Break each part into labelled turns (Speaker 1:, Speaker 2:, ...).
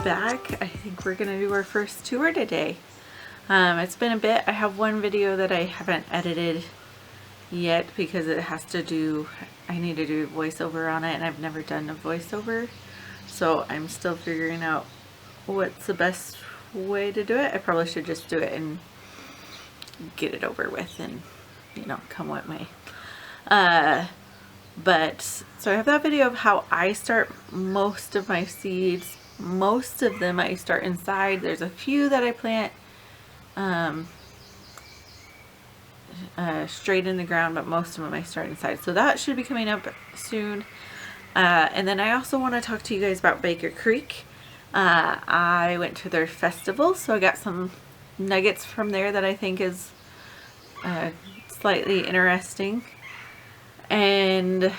Speaker 1: back. I think we're gonna do our first tour today. It's been a bit. I have one video that I haven't edited yet because it has to do, I need to do voiceover on it, and I've never done a voiceover, so I'm still figuring out what's the best way to do it. I probably should just do it and get it over with and, you know, come what may. But so I have that video of how I start most of my seeds. Most of them I start inside. There's a few that I plant straight in the ground, but most of them I start inside. So that should be coming up soon. And then I also want to talk to you guys about Baker Creek. I went to their festival, so I got some nuggets from there that I think is slightly interesting. And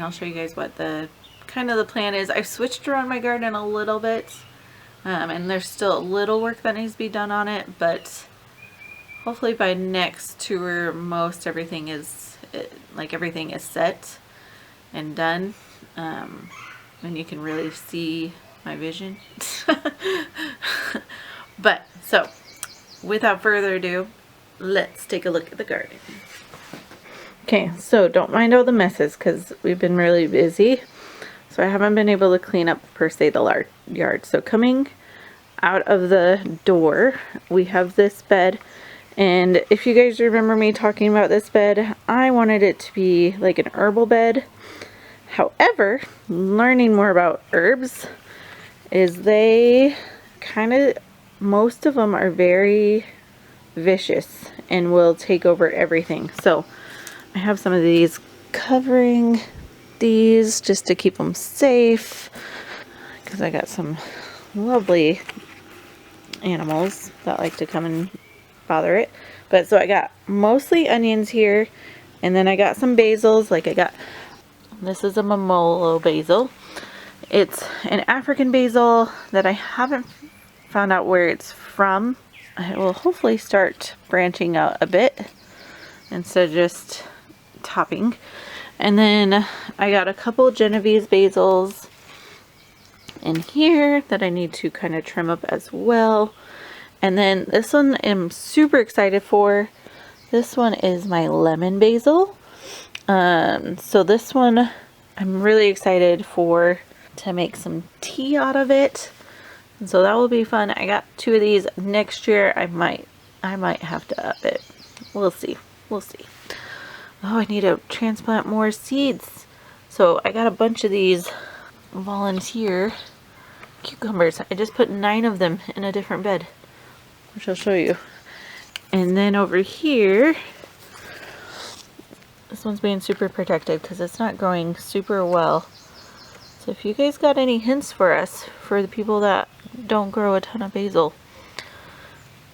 Speaker 1: I'll show you guys what the kind of the plan is. I've switched around my garden a little bit, and there's still a little work that needs to be done on it, but hopefully by next tour most everything is everything is set and done, and you can really see my vision. But so without further ado, let's take a look at the garden. Okay, so don't mind all the messes because we've been really busy, so I haven't been able to clean up per se the yard. So coming out of the door, we have this bed, and if you guys remember me talking about this bed, I wanted it to be like an herbal bed. However, learning more about herbs is they kind of, most of them are very vicious and will take over everything. So I have some of these covering these just to keep them safe, because I got some lovely animals that like to come and bother it. But so I got mostly onions here, and then I got some basils. Like I got, this is a Momolo basil. It's an African basil that I haven't found out where it's from. I will hopefully start branching out a bit instead of just topping. And then I got a couple Genovese basils in here that I need to kind of trim up as well. And then this one I'm super excited for. This one is my lemon basil. So this one I'm really excited for, to make some tea out of it. And so that will be fun. I got 2 of these. Next year I might have to up it. We'll see. We'll see. Oh, I need to transplant more seeds. So I got a bunch of these volunteer cucumbers. I just put 9 of them in a different bed, which I'll show you. And then over here, this one's being super protected because it's not growing super well. So if you guys got any hints for us, for the people that don't grow a ton of basil,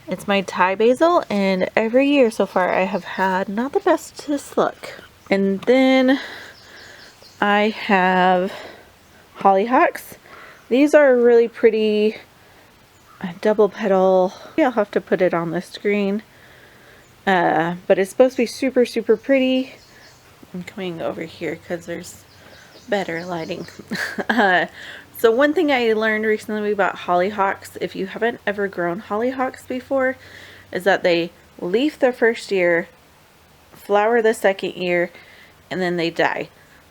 Speaker 1: it's my Thai basil, and every year so far I have had not the bestest luck. And then I have hollyhocks. These are really pretty, double petal. Yeah, I'll have to put it on the screen, but it's supposed to be super pretty. I'm coming over here because there's better lighting. So one thing I learned recently about hollyhocks, if you haven't ever grown hollyhocks before, is that they leaf the first year, flower the second year, and then they die.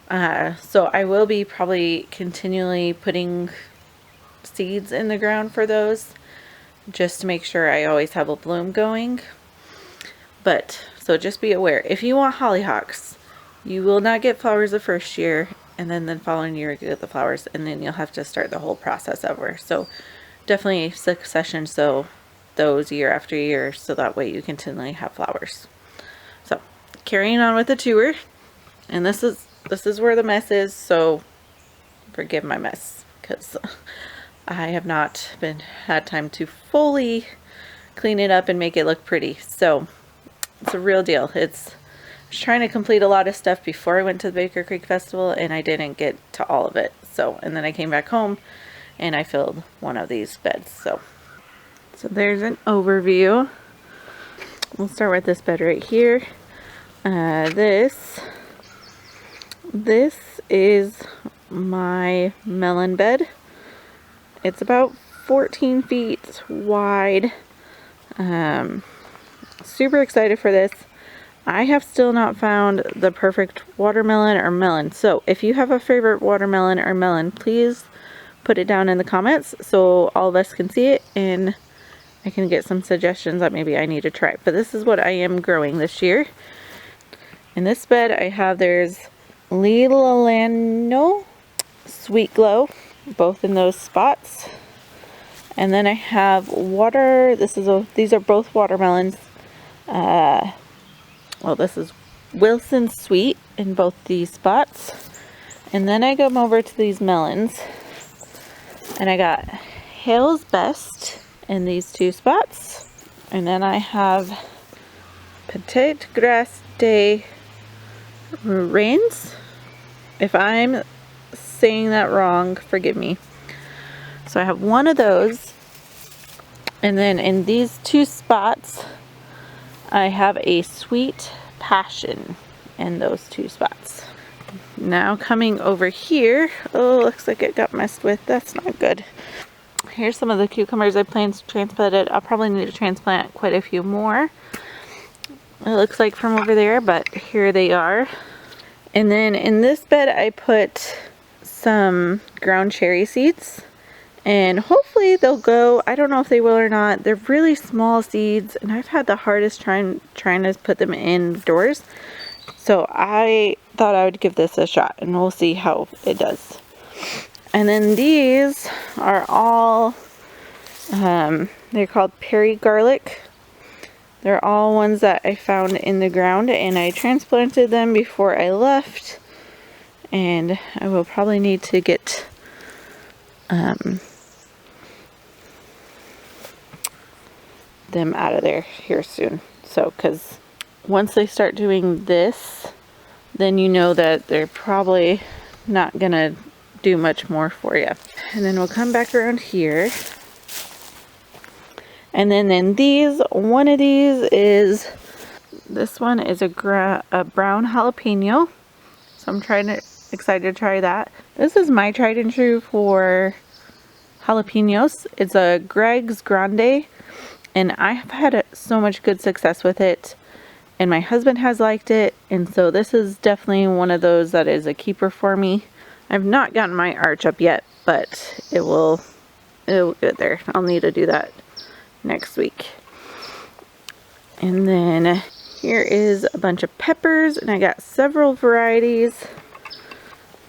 Speaker 1: So I will be probably continually putting seeds in the ground for those, just to make sure I always have a bloom going. But so just be aware, if you want hollyhocks, you will not get flowers the first year, and then the following year you get the flowers, and then you'll have to start the whole process over. So definitely succession, so those year after year, so that way you continually have flowers. So carrying on with the tour, and this is where the mess is, so forgive my mess because I have not had time to fully clean it up and make it look pretty. So it's a real deal. I was trying to complete a lot of stuff before I went to the Baker Creek Festival, and I didn't get to all of it. So, and then I came back home and I filled one of these beds. So there's an overview. We'll start with this bed right here. This is my melon bed. It's about 14 feet wide. Super excited for this. I have still not found the perfect watermelon or melon. So if you have a favorite watermelon or melon, please put it down in the comments so all of us can see it and I can get some suggestions that maybe I need to try. But this is what I am growing this year. In this bed I have, there's Lilano, Sweet Glow, both in those spots. And then I have water, these are both watermelons. Well, this is Wilson Sweet in both these spots. And then I come over to these melons. And I got Hale's Best in these two spots. And then I have Petite Grace de Rains. If I'm saying that wrong, forgive me. So I have one of those. And then in these two spots, I have a Sweet Passion in those two spots. Now coming over here, oh, looks like it got messed with. That's not good. Here's some of the cucumbers I plan to transplant it. I'll probably need to transplant quite a few more. It looks like from over there, but here they are. And then in this bed, I put some ground cherry seeds. And hopefully they'll go. I don't know if they will or not. They're really small seeds, and I've had the hardest trying to put them indoors. So I thought I would give this a shot, and we'll see how it does. And then these are all, they're called Perry Garlic. They're all ones that I found in the ground, and I transplanted them before I left. And I will probably need to get them out of there here soon. So, because once they start doing this, then you know that they're probably not gonna do much more for you. And then we'll come back around here. And then in these, one of these is, this one is a brown jalapeno. So I'm excited to try that. This is my tried and true for jalapenos. It's a Greg's Grande. And I have had so much good success with it. And my husband has liked it. And so this is definitely one of those that is a keeper for me. I've not gotten my arch up yet, but it'll get there. I'll need to do that next week. And then here is a bunch of peppers. And I got several varieties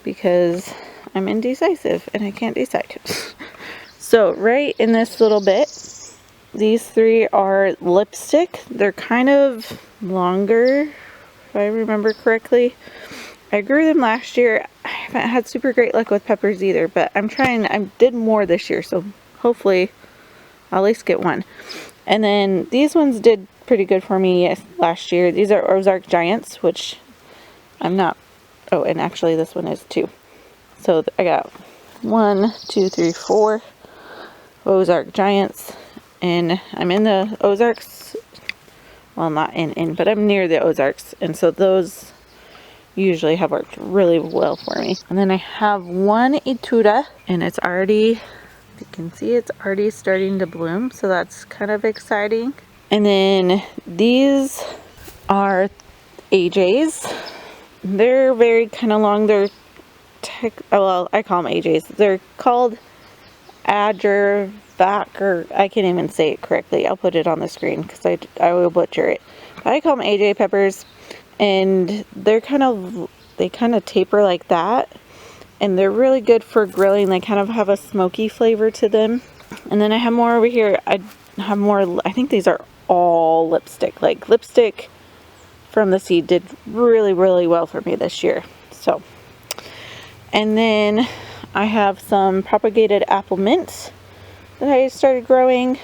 Speaker 1: because I'm indecisive and I can't decide. So right in this little bit, these three are lipstick. They're kind of longer, if I remember correctly. I grew them last year. I haven't had super great luck with peppers either, but I'm trying. I did more this year, so hopefully I'll at least get one. And then these ones did pretty good for me last year. These are Ozark Giants, which I'm not. Oh, and actually this one is too. So I got 1, 2, 3, 4 Ozark Giants. And I'm in the Ozarks, well, not in, but I'm near the Ozarks. And so those usually have worked really well for me. And then I have one Etuda, and it's already, if you can see, it's already starting to bloom. So that's kind of exciting. And then these are AJs. They're very kind of long. They're, well, I call them AJs. They're called Adgervac, or I can't even say it correctly. I'll put it on the screen because I will butcher it. But I call them AJ peppers, and they're they kind of taper like that, and they're really good for grilling. They kind of have a smoky flavor to them. And then I have more over here. I have more, I think these are all lipstick. Like lipstick from the seed did really, really well for me this year. So, and then I have some propagated apple mint that I started growing.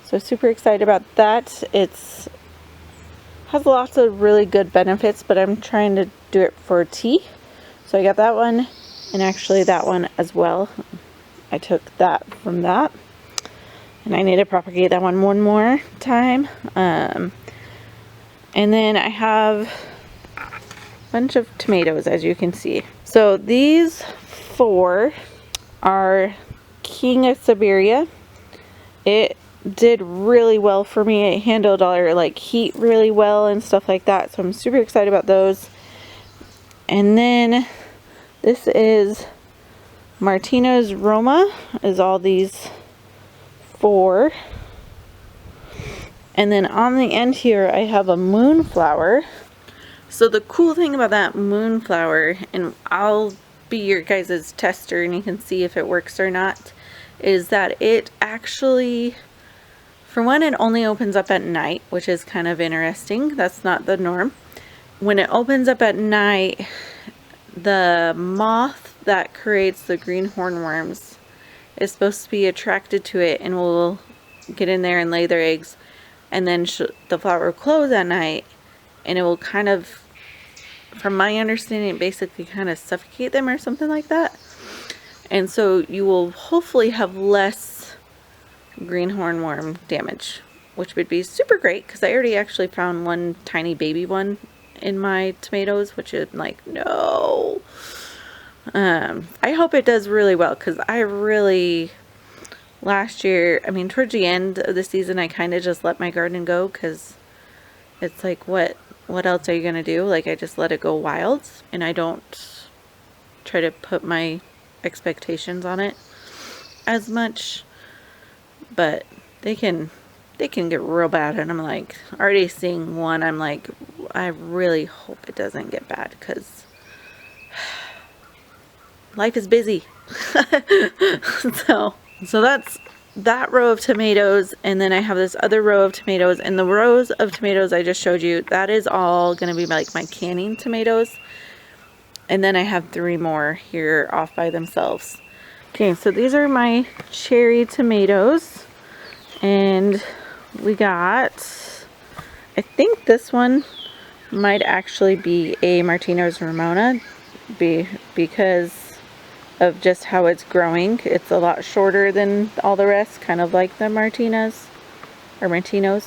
Speaker 1: So super excited about that. It's has lots of really good benefits, but I'm trying to do it for tea. So I got that one, and actually that one as well. I took that from that. And I need to propagate that one more time. And then I have a bunch of tomatoes, as you can see. So these 4 are King of Siberia. It did really well for me. It handled our like heat really well and stuff like that, so I'm super excited about those. And then this is Martina's Roma, is all these 4. And then on the end here I have a moonflower. So the cool thing about that moonflower, and I'll be your guys' tester and you can see if it works or not, is that it actually, for one, it only opens up at night, which is kind of interesting. That's not the norm. When it opens up at night, the moth that creates the green hornworms is supposed to be attracted to it and will get in there and lay their eggs, and then the flower will close at night, and it will kind of, from my understanding, basically kind of suffocate them or something like that. And so you will hopefully have less green hornworm damage, which would be super great, because I already actually found one tiny baby one in my tomatoes, which is like, no. I hope it does really well, because I really, last year, I mean towards the end of the season, I kind of just let my garden go, because it's like, what else are you gonna do? Like, I just let it go wild, and I don't try to put my expectations on it as much. But they can get real bad, and I'm like already seeing one. I'm like, I really hope it doesn't get bad, because life is busy. so that's that row of tomatoes, and then I have this other row of tomatoes, and the rows of tomatoes I just showed you, that is all gonna be like my canning tomatoes. And then I have 3 more here off by themselves. Okay, so these are my cherry tomatoes, and we got, I think this one might actually be a Martina's Ramona, because of just how it's growing. It's a lot shorter than all the rest, kind of like the Martinas or Martinos.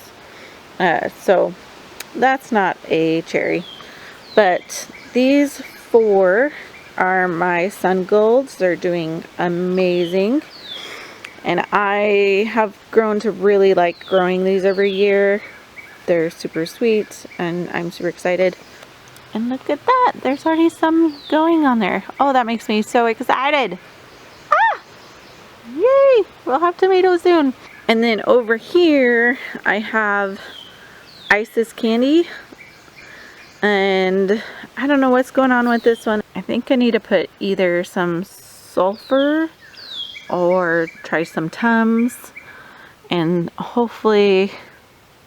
Speaker 1: So that's not a cherry, but these 4 are my sun golds. They're doing amazing, and I have grown to really like growing these every year. They're super sweet, and I'm super excited. And look at that, there's already some going on there. Oh, that makes me so excited. Ah! Yay! We'll have tomatoes soon. And then over here, I have Isis candy. And I don't know what's going on with this one. I think I need to put either some sulfur or try some Tums. And hopefully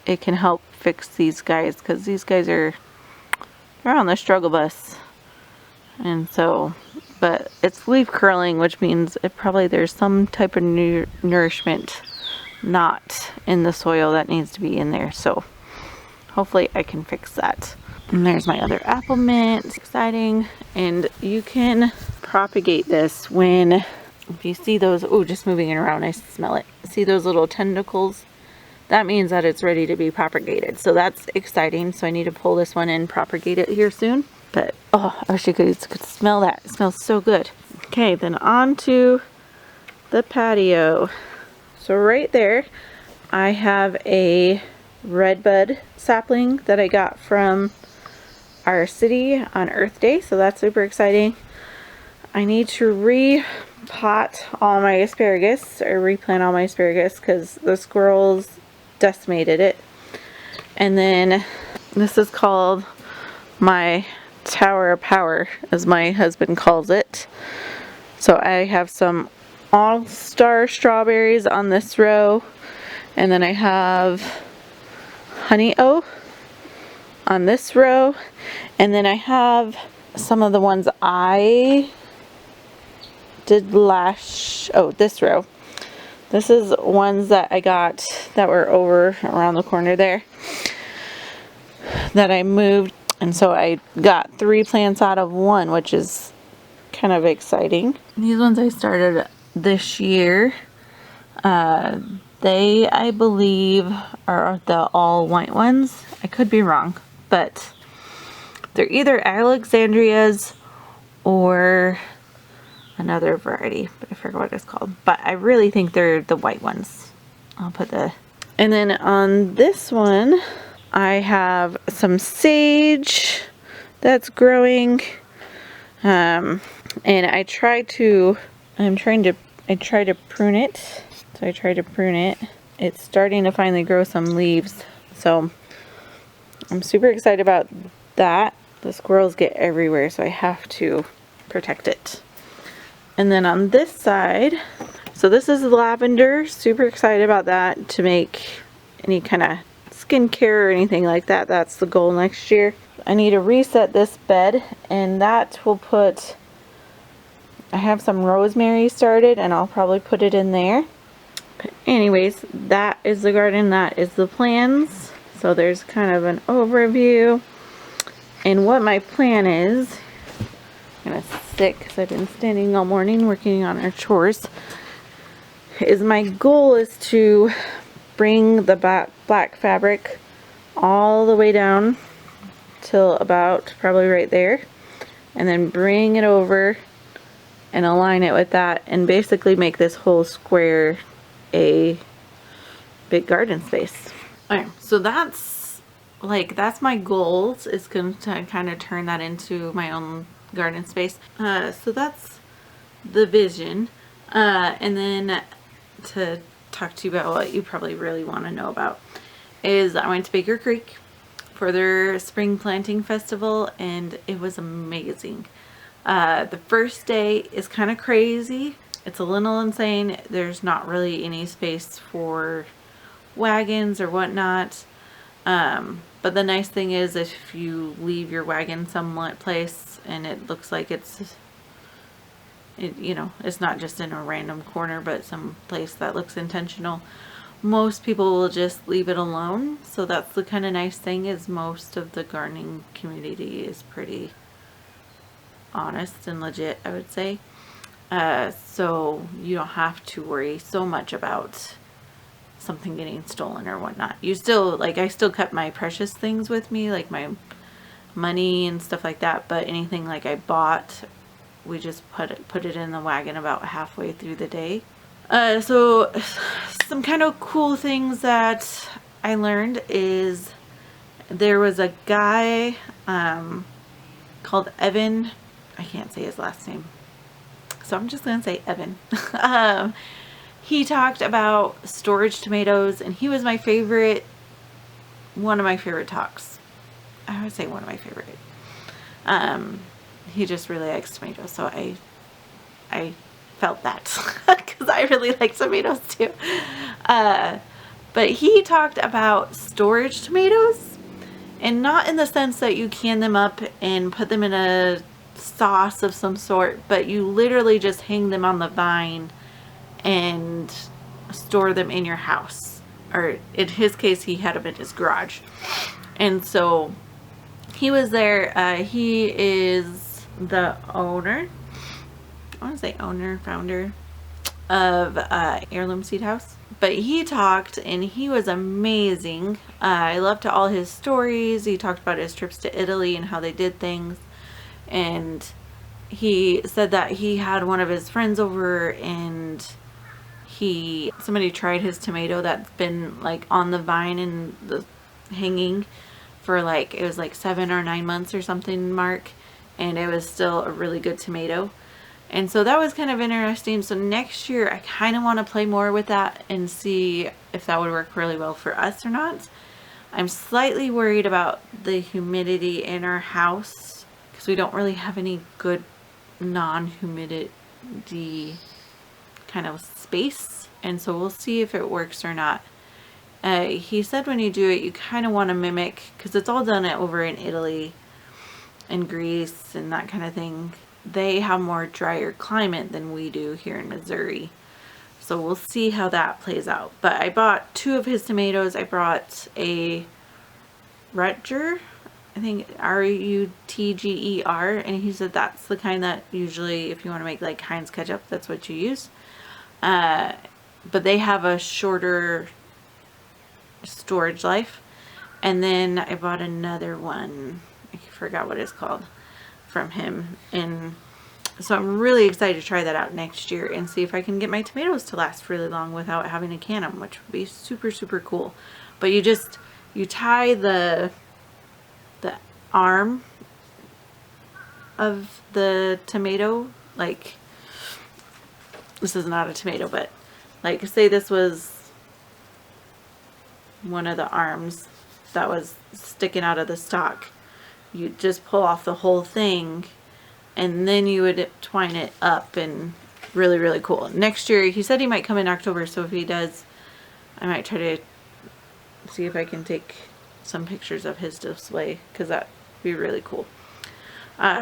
Speaker 1: it can help fix these guys, because these guys are, they're on the struggle bus. And so, but it's leaf curling, which means it probably there's some type of nourishment not in the soil that needs to be in there. So hopefully I can fix that. And there's my other apple mint. It's exciting. And you can propagate this when, if you see those, oh, just moving it around, I smell it. See those little tentacles? That means that it's ready to be propagated. So that's exciting. So I need to pull this one and propagate it here soon. But, oh, I wish you could smell that. It smells so good. Okay, then on to the patio. So right there, I have a redbud sapling that I got from our city on Earth Day. So that's super exciting. I need to repot all my asparagus, or replant all my asparagus, because the squirrels decimated it. And then this is called my Tower of Power, as my husband calls it. So I have some all-star strawberries on this row, and then I have honey o on this row, and then I have some of the ones I did this row. This is ones that I got that were over around the corner there that I moved, and so I got 3 plants out of 1, which is kind of exciting. These ones I started this year. They, I believe, are the all white ones. I could be wrong, but they're either Alexandrias or another variety, but I forget what it's called. But I really think they're the white ones. I'll put the... And then on this one, I have some sage that's growing. And I try to prune it. So I try to prune it. It's starting to finally grow some leaves. So I'm super excited about that. The squirrels get everywhere, so I have to protect it. And then on this side, so this is lavender. Super excited about that, to make any kind of skincare or anything like that. That's the goal next year. I need to reset this bed, and that will put, I have some rosemary started, and I'll probably put it in there. But anyways, that is the garden. That is the plans. So there's kind of an overview. And what my plan is, I'm gonna sit because I've been standing all morning working on our chores, is my goal is to bring the black fabric all the way down till about probably right there, and then bring it over and align it with that, and basically make this whole square a big garden space. Alright, so that's my goals, is going to kind of turn that into my own garden space. So that's the vision. And then to talk to you about what you probably really want to know about is I went to Baker Creek for their spring planting festival, and it was amazing. The first day is kind of crazy. It's a little insane. There's not really any space for wagons or whatnot. But the nice thing is, if you leave your wagon some place and it looks like it's not just in a random corner, but some place that looks intentional, most people will just leave it alone. So that's the kind of nice thing, is most of the gardening community is pretty honest and legit, I would say. So you don't have to worry so much about something getting stolen or whatnot. You still, I still kept my precious things with me, like my money and stuff like that, but anything I bought, we just put it in the wagon about halfway through the day. So some kind of cool things that I learned is there was a guy called Evan. I can't say his last name, so I'm just gonna say Evan. He talked about storage tomatoes, and he was one of my favorite talks. I would say one of my favorite. He just really likes tomatoes, so I felt that because I really like tomatoes too. But he talked about storage tomatoes, and not in the sense that you can them up and put them in a sauce of some sort, but you literally just hang them on the vine and store them in your house. Or in his case, he had them in his garage. And so he was there. He is the owner, I want to say founder of Heirloom Seed House. But he talked, and he was amazing. I loved all his stories. He talked about his trips to Italy and how they did things. And he said that he had one of his friends over, and somebody tried his tomato that's been on the vine and the hanging for it was 7 or 9 months or something, Mark, and it was still a really good tomato. And so that was kind of interesting. So next year I kind of want to play more with that and see if that would work really well for us or not. I'm slightly worried about the humidity in our house because we don't really have any good non-humidity kind of space, and so we'll see if it works or not. He said when you do it, you kind of want to mimic, because it's all done over in Italy and Greece and that kind of thing. They have more drier climate than we do here in Missouri, so we'll see how that plays out. But I bought 2 of his tomatoes. I brought a Rutger, I think Rutger, and he said that's the kind that usually, if you want to make Heinz ketchup, that's what you use. But they have a shorter storage life. And then I bought another one, I forgot what it's called, from him, and So I'm really excited to try that out next year and see if I can get my tomatoes to last really long without having to can them, which would be super, super cool. But you tie the arm of the tomato, like, this is not a tomato, but like, say this was one of the arms that was sticking out of the stalk. You just pull off the whole thing, and then you would twine it up, and really, really cool. Next year, he said he might come in October, so if he does, I might try to see if I can take some pictures of his display, because that'd be really cool.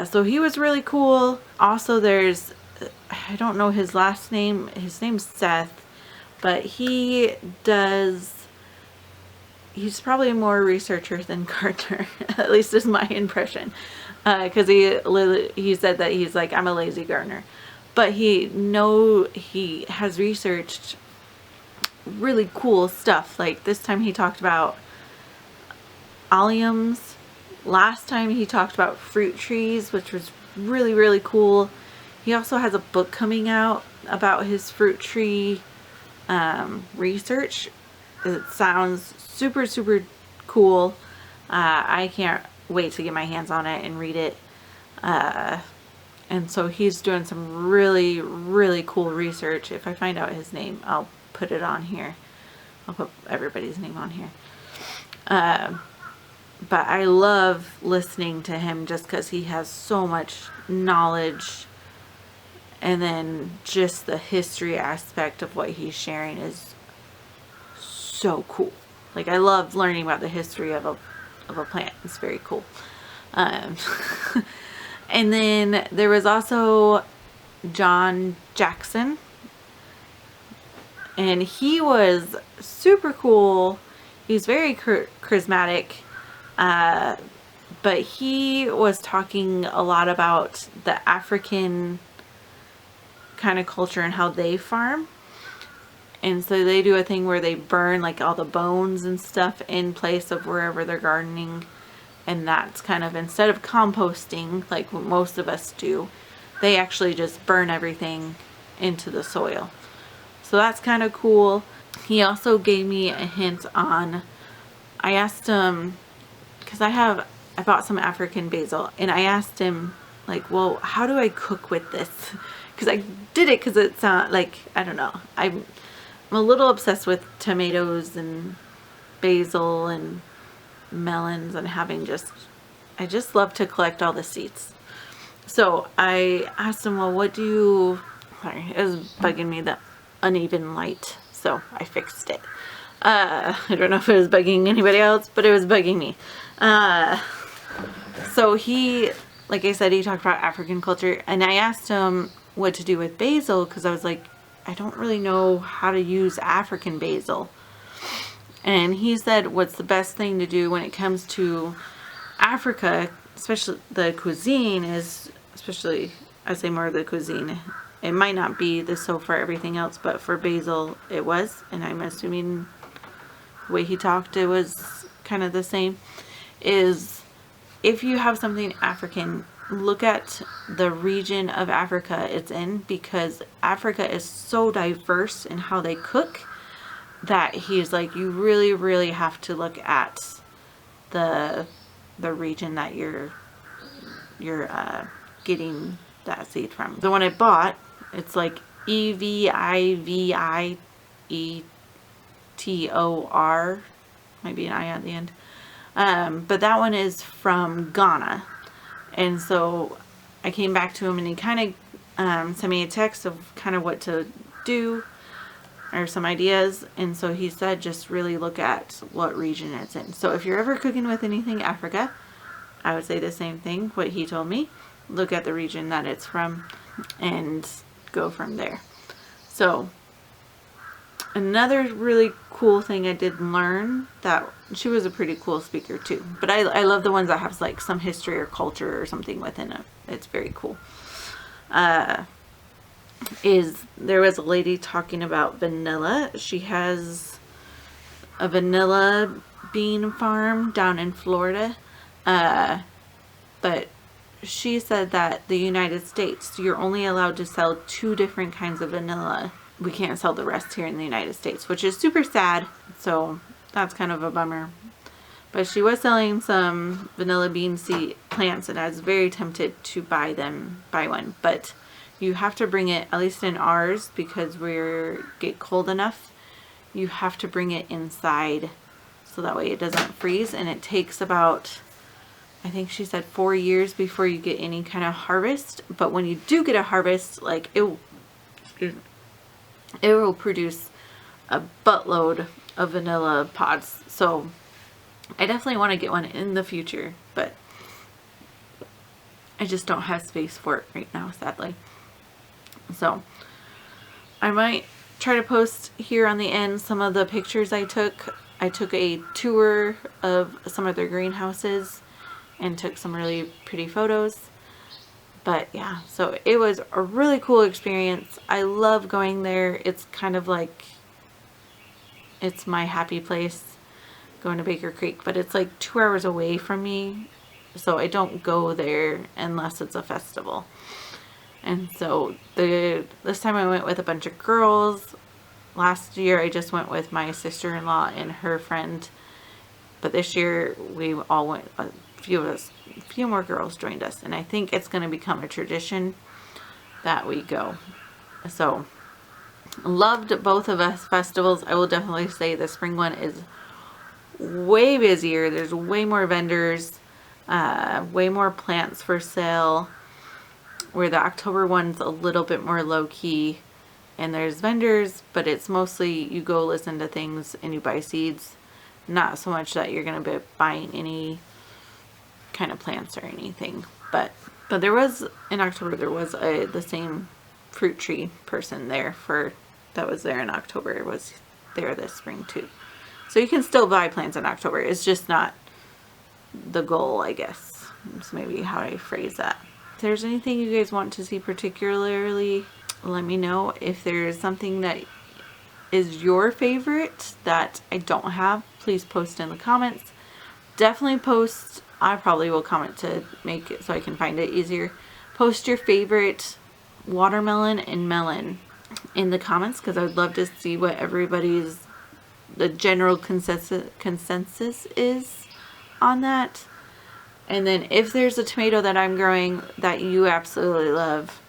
Speaker 1: So he was really cool. Also, there's, I don't know his last name. His name's Seth, but he's probably more researcher than gardener. At least is my impression. Because he said that he's like, I'm a lazy gardener. But he has researched really cool stuff. Like this time he talked about alliums. Last time he talked about fruit trees, which was really, really cool. He also has a book coming out about his fruit tree research. It sounds super, super cool. I can't wait to get my hands on it and read it. And so he's doing some really, really cool research. If I find out his name, I'll put it on here. I'll put everybody's name on here. But I love listening to him just because he has so much knowledge. And then just the history aspect of what he's sharing is so cool. Like, I love learning about the history of a plant. It's very cool. And then there was also John Jackson. And he was super cool. He's very charismatic. But he was talking a lot about the African kind of culture and how they farm. And so they do a thing where they burn like all the bones and stuff in place of wherever they're gardening. And that's kind of, instead of composting like what most of us do, they actually just burn everything into the soil. So that's kind of cool. He also gave me a hint on, I asked him, because I bought some African basil, and I asked him like, well, how do I cook with this? Because I did it because it sounds like, I don't know, I'm a little obsessed with tomatoes and basil and melons, and I just love to collect all the seeds. So I asked him, well, sorry, it was bugging me, the uneven light, so I fixed it. I don't know if it was bugging anybody else, but it was bugging me. So he, like I said, he talked about African culture, and I asked him what to do with basil, because I was like, I don't really know how to use African basil. And he said what's the best thing to do when it comes to Africa, especially the cuisine, is, especially, I say more of the cuisine. It might not be so for everything else, but for basil it was, and I'm assuming the way he talked it was kind of the same, is if you have something African, look at the region of Africa it's in, because Africa is so diverse in how they cook that he's like, you really, really have to look at the region that you're getting that seed from. The one I bought, it's like Evivitor, might be an I at the end. But that one is from Ghana. And so I came back to him, and he kind of sent me a text of kind of what to do, or some ideas. And so he said just really look at what region it's in. So if you're ever cooking with anything Africa, I would say the same thing, what he told me. Look at the region that it's from and go from there. So another really cool thing I did learn, that she was a pretty cool speaker too, but I love the ones that have like some history or culture or something within it. It's very cool. There was a lady talking about vanilla. She has a vanilla bean farm down in Florida, but she said that the United States, you're only allowed to sell 2 different kinds of vanilla. We can't sell the rest here in the United States, which is super sad. So that's kind of a bummer. But she was selling some vanilla bean seed plants, and I was very tempted to buy one. But you have to bring it, at least in ours, because we're get cold enough, you have to bring it inside so that way it doesn't freeze. And it takes about, I think she said 4 years before you get any kind of harvest. But when you do get a harvest, like it will produce a buttload of vanilla pods. So I definitely want to get one in the future, but I just don't have space for it right now, sadly. So I might try to post here on the end some of the pictures I took. I took a tour of some of their greenhouses and took some really pretty photos. But yeah, so it was a really cool experience. I love going there. It's kind of like, it's my happy place, going to Baker Creek, but it's like 2 hours away from me, so I don't go there unless it's a festival. And so this time I went with a bunch of girls. Last year I just went with my sister-in-law and her friend, but this year we all went. A few more girls joined us, and I think it's going to become a tradition that we go. So loved both of us festivals. I will definitely say the spring one is way busier. There's way more vendors, way more plants for sale, where the October one's a little bit more low-key, and there's vendors, but it's mostly you go listen to things and you buy seeds, not so much that you're going to be buying any kind of plants or anything. But there was, in October, there was the same fruit tree person there that was there in October was there this spring too. So you can still buy plants in October. It's just not the goal, I guess. That's maybe how I phrase that. If there's anything you guys want to see particularly, let me know. If there's something that is your favorite that I don't have, please post in the comments. Definitely post. I probably will comment to make it so I can find it easier. Post your favorite watermelon and melon in the comments, because I would love to see what the general consensus is on that. And then if there's a tomato that I'm growing that you absolutely love,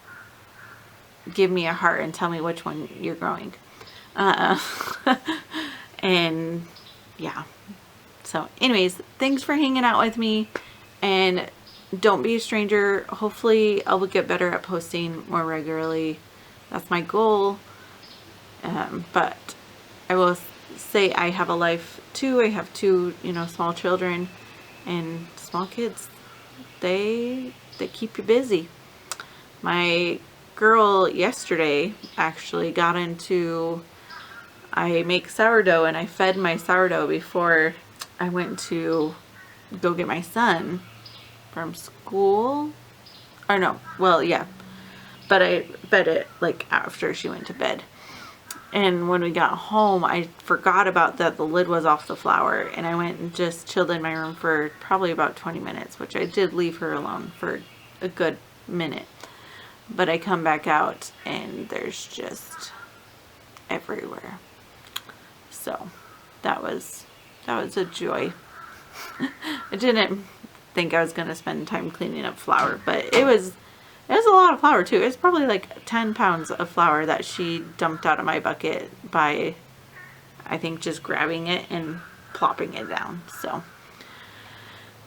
Speaker 1: give me a heart and tell me which one you're growing. And yeah. So anyways, thanks for hanging out with me, and don't be a stranger. Hopefully I will get better at posting more regularly. That's my goal. But I will say I have a life too. I have 2, small children, and small kids, they keep you busy. My girl yesterday actually got into, I make sourdough, and I fed my sourdough before I went to go get my son from school. Or no, well, yeah, but I fed it like after she went to bed. And when we got home, I forgot about that the lid was off the flour, and I went and just chilled in my room for probably about 20 minutes, which I did leave her alone for a good minute. But I come back out and there's just everywhere. So that was a joy. I didn't think I was going to spend time cleaning up flour, but it was a lot of flour too. It's probably like 10 pounds of flour that she dumped out of my bucket by, I think, just grabbing it and plopping it down. So,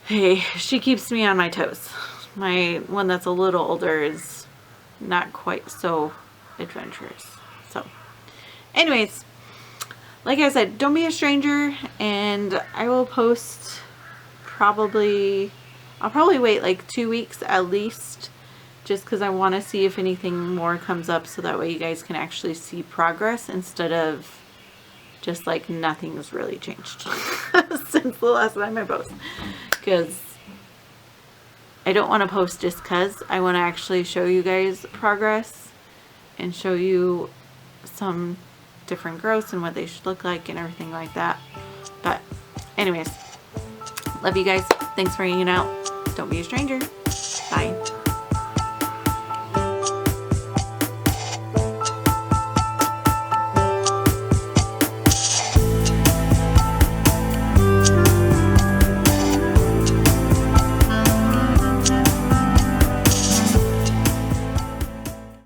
Speaker 1: hey, she keeps me on my toes. My one that's a little older is not quite so adventurous. So, anyways, like I said, don't be a stranger, and I will post I'll probably wait like 2 weeks at least, just because I want to see if anything more comes up, so that way you guys can actually see progress instead of just like nothing's really changed since the last time I post. Because I don't want to post just because. I want to actually show you guys progress and show you some different growths and what they should look like and everything like that. But anyways, love you guys. Thanks for hanging out. Don't be a stranger. Bye.